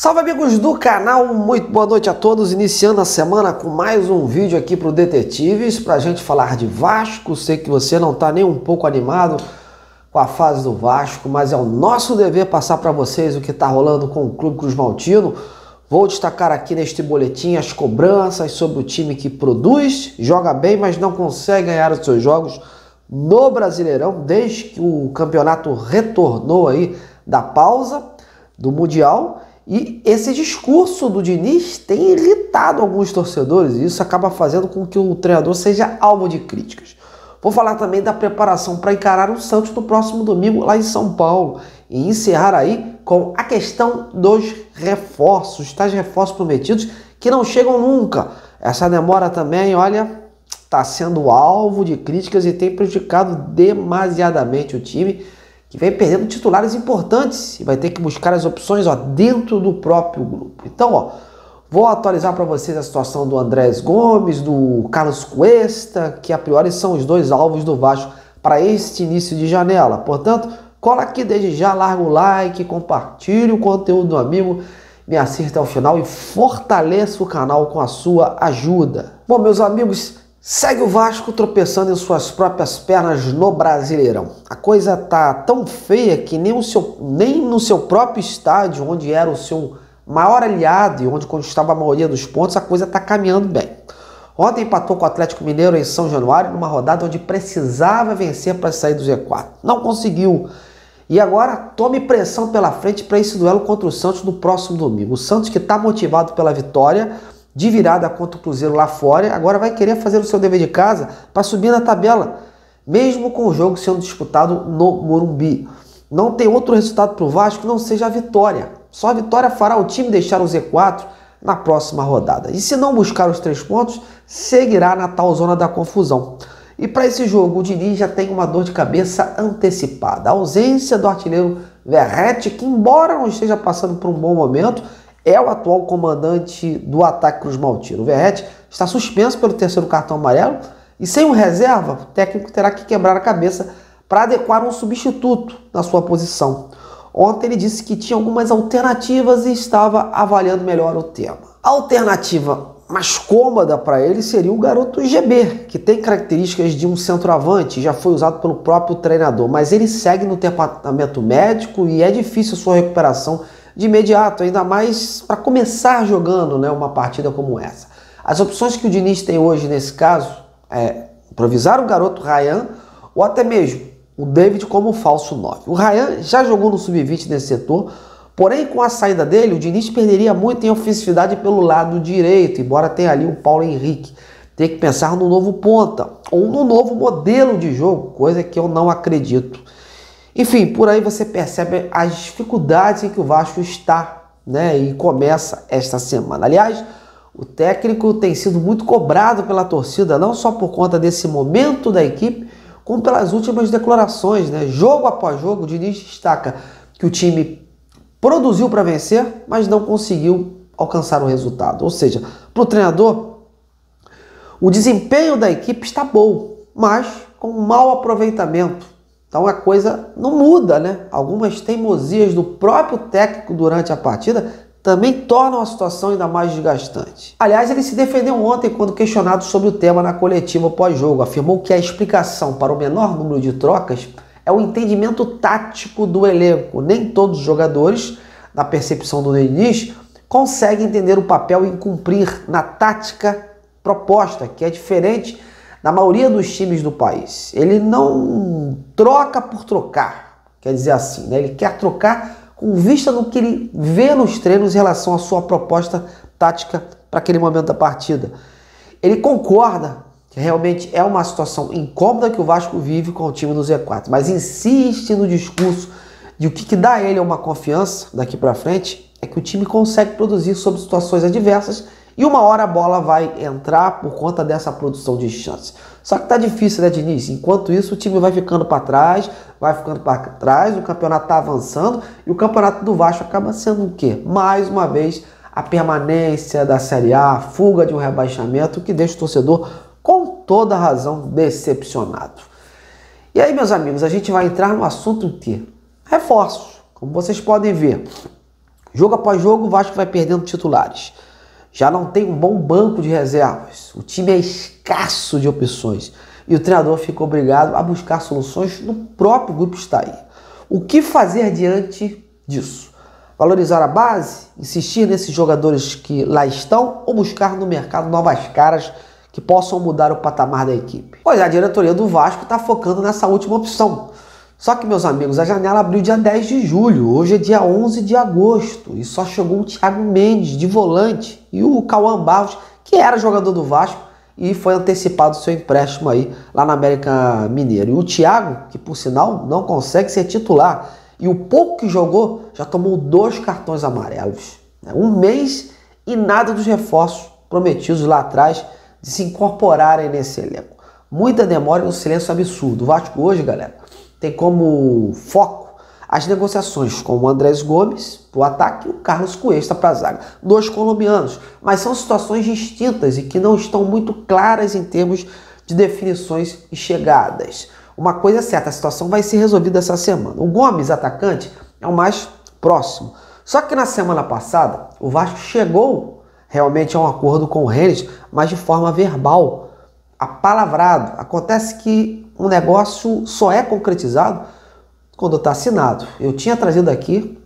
Salve amigos do canal, muito boa noite a todos, iniciando a semana com mais um vídeo aqui para o Detetives, para a gente falar de Vasco. Sei que você não está nem um pouco animado com a fase do Vasco, mas é o nosso dever passar para vocês o que está rolando com o Clube Cruz Maltino. Vou destacar aqui neste boletim as cobranças sobre o time que produz, joga bem, mas não consegue ganhar os seus jogos no Brasileirão, desde que o campeonato retornou aí da pausa do Mundial. E esse discurso do Diniz tem irritado alguns torcedores e isso acaba fazendo com que o treinador seja alvo de críticas. Vou falar também da preparação para encarar o Santos no próximo domingo lá em São Paulo e encerrar aí com a questão dos reforços, tais reforços prometidos que não chegam nunca. Essa demora também, olha, está sendo alvo de críticas e tem prejudicado demasiadamente o time, que vem perdendo titulares importantes e vai ter que buscar as opções dentro do próprio grupo. Então, vou atualizar para vocês a situação do Andrés Gomes, do Carlos Cuesta, que a priori são os dois alvos do Vasco para este início de janela. Portanto, cola aqui desde já, larga o like, compartilhe o conteúdo do amigo, me assista ao final e fortaleça o canal com a sua ajuda. Bom, meus amigos, segue o Vasco tropeçando em suas próprias pernas no Brasileirão. A coisa tá tão feia que nem no seu próprio estádio, onde era o seu maior aliado e onde conquistava a maioria dos pontos, a coisa tá caminhando bem. Ontem empatou com o Atlético Mineiro em São Januário, numa rodada onde precisava vencer para sair do Z4. Não conseguiu. E agora tome pressão pela frente para esse duelo contra o Santos no próximo domingo. O Santos, que está motivado pela vitória de virada contra o Cruzeiro lá fora, agora vai querer fazer o seu dever de casa para subir na tabela, mesmo com o jogo sendo disputado no Morumbi. Não tem outro resultado para o Vasco que não seja a vitória. Só a vitória fará o time deixar o Z4 na próxima rodada. E se não buscar os 3 pontos, seguirá na tal zona da confusão. E para esse jogo, o Diniz já tem uma dor de cabeça antecipada. A ausência do artilheiro Verratti, que embora não esteja passando por um bom momento, é o atual comandante do ataque Cruz Maltino. O Verratti está suspenso pelo 3º cartão amarelo e sem um reserva, o técnico terá que quebrar a cabeça para adequar um substituto na sua posição. Ontem ele disse que tinha algumas alternativas e estava avaliando melhor o tema. A alternativa mais cômoda para ele seria o garoto GB, que tem características de um centroavante, já foi usado pelo próprio treinador, mas ele segue no departamento médico e é difícil a sua recuperação de imediato, ainda mais para começar jogando, né, uma partida como essa. As opções que o Diniz tem hoje nesse caso é improvisar o garoto Ryan ou até mesmo o David como falso 9. O Ryan já jogou no sub-20 nesse setor, porém com a saída dele o Diniz perderia muito em ofensividade pelo lado direito, embora tenha ali o Paulo Henrique. Tem que pensar no novo ponta ou no novo modelo de jogo, coisa que eu não acredito. Enfim, por aí você percebe as dificuldades em que o Vasco está, né, e começa esta semana. Aliás, o técnico tem sido muito cobrado pela torcida, não só por conta desse momento da equipe, como pelas últimas declarações, né? Jogo após jogo, o Diniz destaca que o time produziu para vencer, mas não conseguiu alcançar o resultado. Ou seja, para o treinador, o desempenho da equipe está bom, mas com mau aproveitamento. Então a coisa não muda, né? Algumas teimosias do próprio técnico durante a partida também tornam a situação ainda mais desgastante. Aliás, ele se defendeu ontem quando questionado sobre o tema na coletiva pós-jogo. Afirmou que a explicação para o menor número de trocas é o entendimento tático do elenco. Nem todos os jogadores, na percepção do Diniz, conseguem entender o papel e cumprir na tática proposta, que é diferente na maioria dos times do país. Ele não troca por trocar, quer dizer assim, né? Ele quer trocar com vista no que ele vê nos treinos em relação à sua proposta tática para aquele momento da partida. Ele concorda que realmente é uma situação incômoda que o Vasco vive com o time do Z4, mas insiste no discurso de o que dá a ele uma confiança daqui para frente é que o time consegue produzir sob situações adversas e uma hora a bola vai entrar por conta dessa produção de chances. Só que tá difícil, né, Diniz? Enquanto isso, o time vai ficando para trás, o campeonato tá avançando e o campeonato do Vasco acaba sendo o quê? Mais uma vez, a permanência da Série A, a fuga de um rebaixamento, que deixa o torcedor com toda razão decepcionado. E aí, meus amigos, a gente vai entrar no assunto que reforços. Como vocês podem ver, Jogo após jogo, o Vasco vai perdendo titulares. Já não tem um bom banco de reservas. O time é escasso de opções. E o treinador fica obrigado a buscar soluções no próprio grupo está aí. O que fazer diante disso? Valorizar a base? Insistir nesses jogadores que lá estão? Ou buscar no mercado novas caras que possam mudar o patamar da equipe? Pois a diretoria do Vasco está focando nessa última opção. Só que, meus amigos, a janela abriu dia 10 de julho, hoje é dia 11 de agosto e só chegou o Thiago Mendes de volante e o Cauã Barros, que era jogador do Vasco e foi antecipado seu empréstimo aí lá na América Mineiro. E o Thiago, que por sinal não consegue ser titular e o pouco que jogou já tomou 2 cartões amarelos. Um mês e nada dos reforços prometidos lá atrás de se incorporarem nesse elenco. Muita demora e um silêncio absurdo. O Vasco hoje, galera, tem como foco as negociações com o Andrés Gomes para o ataque e o Carlos Cuesta para a zaga. 2 colombianos, mas são situações distintas e que não estão muito claras em termos de definições e chegadas. Uma coisa é certa, a situação vai ser resolvida essa semana. O Gomes, atacante, é o mais próximo. Só que na semana passada, o Vasco chegou realmente a um acordo com o Rennes, mas de forma verbal, apalavrado. Acontece que um negócio só é concretizado quando está assinado. Eu tinha trazido aqui,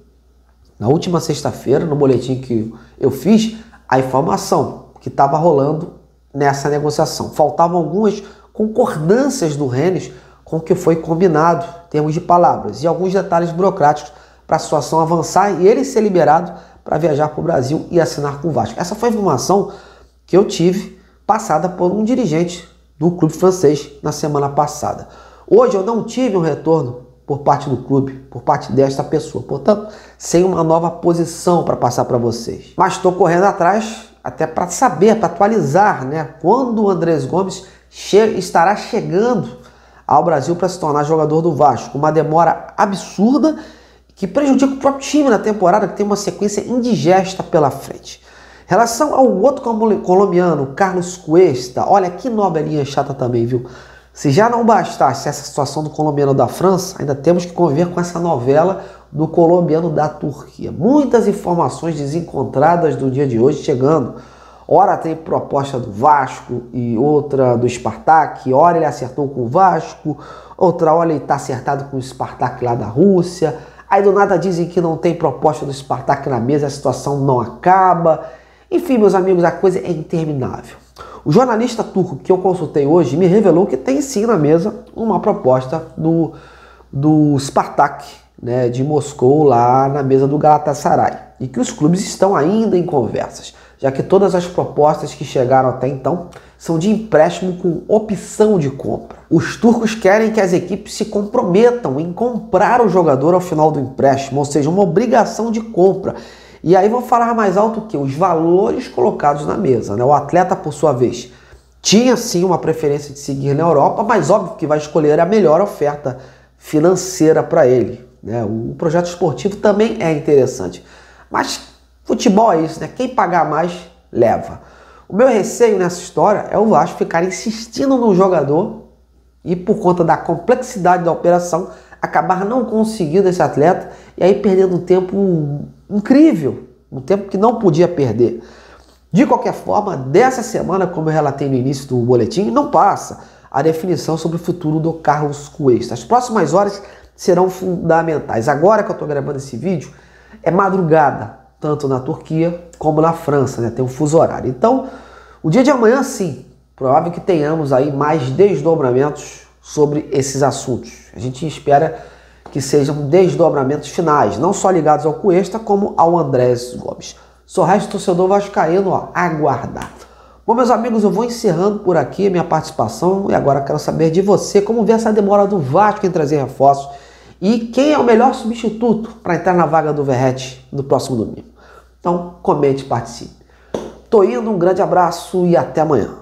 na última sexta-feira, no boletim que eu fiz, a informação que estava rolando nessa negociação. Faltavam algumas concordâncias do Rennes com o que foi combinado em termos de palavras e alguns detalhes burocráticos para a situação avançar e ele ser liberado para viajar para o Brasil e assinar com o Vasco. Essa foi a informação que eu tive passada por um dirigente do clube francês na semana passada. Hoje eu não tive um retorno por parte do clube, por parte desta pessoa, portanto, sem uma nova posição para passar para vocês. Mas estou correndo atrás até para saber, para atualizar, né, quando o Andrés Gomes estará chegando ao Brasil para se tornar jogador do Vasco. Uma demora absurda que prejudica o próprio time na temporada, que tem uma sequência indigesta pela frente. Em relação ao outro colombiano, Carlos Cuesta, olha que novelinha chata também, viu? Se já não bastasse essa situação do colombiano da França, ainda temos que conviver com essa novela do colombiano da Turquia. Muitas informações desencontradas do dia de hoje chegando. Ora tem proposta do Vasco e outra do Spartak, ora ele acertou com o Vasco, outra hora ele está acertado com o Spartak lá da Rússia. Aí do nada dizem que não tem proposta do Spartak na mesa, a situação não acaba. Enfim, meus amigos, a coisa é interminável. O jornalista turco que eu consultei hoje me revelou que tem sim na mesa uma proposta do Spartak, né, de Moscou, lá na mesa do Galatasaray. E que os clubes estão ainda em conversas, já que todas as propostas que chegaram até então são de empréstimo com opção de compra. Os turcos querem que as equipes se comprometam em comprar o jogador ao final do empréstimo, ou seja, uma obrigação de compra. E aí vou falar mais alto que os valores colocados na mesa, né? O atleta, por sua vez, tinha sim uma preferência de seguir na Europa, mas óbvio que vai escolher a melhor oferta financeira para ele, né? O projeto esportivo também é interessante, mas futebol é isso, né? Quem pagar mais, leva. O meu receio nessa história é o Vasco ficar insistindo no jogador e, por conta da complexidade da operação, acabar não conseguindo esse atleta e aí perdendo um tempo incrível, um tempo que não podia perder. De qualquer forma, dessa semana, como eu relatei no início do boletim, não passa a definição sobre o futuro do Carlos Cuesta. As próximas horas serão fundamentais. Agora que eu estou gravando esse vídeo, é madrugada, tanto na Turquia como na França, né? Tem um fuso horário. Então, o dia de amanhã, sim, provável que tenhamos aí mais desdobramentos sobre esses assuntos. A gente espera que sejam desdobramentos finais, não só ligados ao Cuesta, como ao Andrés Gomes. Só resta o torcedor vascaíno aguardar. Bom, meus amigos, eu vou encerrando por aqui a minha participação e agora quero saber de você como vê essa demora do Vasco em trazer reforços e quem é o melhor substituto para entrar na vaga do Verratti no próximo domingo. Então, comente e participe. Tô indo, um grande abraço e até amanhã.